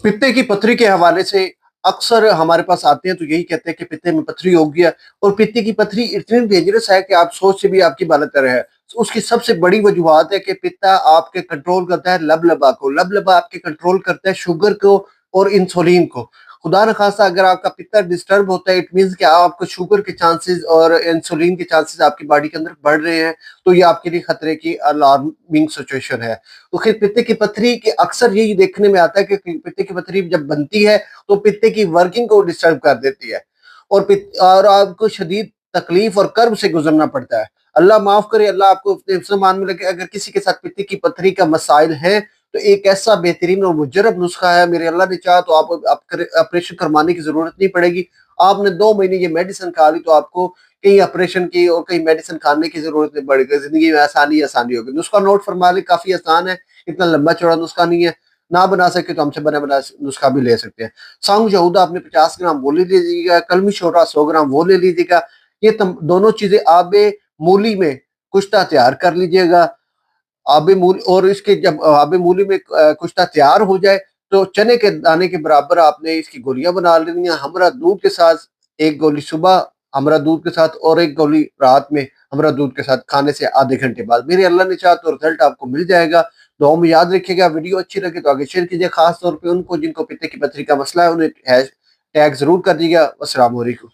पित्ते की पथरी के हवाले से अक्सर हमारे पास आते हैं तो यही कहते हैं कि पित्ते में पथरी हो गया। और पित्ते की पथरी इतनी डेंजरस है कि आप सोच से भी आपकी बाला-तर है। उसकी सबसे बड़ी वजूहात है कि पित्ता आपके कंट्रोल करता है लबलबा को, लबलबा आपके कंट्रोल करता है शुगर को और इंसुलिन को। खुदा न खास्ता अगर आपका पित्ता डिस्टर्ब होता है, इट मीन्स कि आपको शुगर के चांसेस और इंसुलिन के चांसेस आपकी बॉडी के अंदर बढ़ रहे हैं, तो ये आपके लिए खतरे की अलार्मिंग सिचुएशन है। तो फिर पित्ते की पथरी के अक्सर यही देखने में आता है कि पित्ते की पथरी जब बनती है तो पित्ते की वर्किंग को डिस्टर्ब कर देती है और आपको शदीद तकलीफ और कर्ब से गुजरना पड़ता है। अल्लाह माफ करे, अल्लाह आपको अपने हिफ्ज़ मान में रखे। अगर किसी के साथ पित्ते की पथरी का मसाइल है तो एक ऐसा बेहतरीन और मुजरब नुस्खा है, मेरे अल्लाह ने चाहा तो आप ऑपरेशन करवाने की जरूरत नहीं पड़ेगी। आपने 2 महीने ये मेडिसिन खा ली तो आपको कहीं ऑपरेशन की और कहीं मेडिसिन खाने की जरूरत नहीं पड़ेगी। जिंदगी में आसानी होगी। नुस्खा नोट फरमा ले, काफी आसान है, इतना लंबा चौड़ा नुस्खा नहीं है। ना बना सके तो हमसे बना नुस्खा भी ले सकते हैं। सांग यहूदा आपने 50 ग्राम वो ले लीजिएगा, कलमी शोरा 100 ग्राम वो ले लीजिएगा। ये दोनों चीजें आबे मूली में कुश्ता तैयार कर लीजिएगा। आबे मूली, और इसके जब आबे मूली में कुश्ता तैयार हो जाए तो चने के दाने के बराबर आपने इसकी गोलियां बना लेनी है। हमरा दूध के साथ एक गोली सुबह, हमरा दूध के साथ और एक गोली रात में हमरा दूध के साथ खाने से आधे घंटे बाद मेरे अल्लाह ने चाहा तो रिजल्ट आपको मिल जाएगा। दुआ में याद रखिएगा। वीडियो अच्छी लगे तो आगे शेयर कीजिए, खास तौर पे उनको जिनको पित्ते की पथरी का मसला है उन्हें टैग जरूर कर दीजिएगा। अस्सलाम वालेकुम।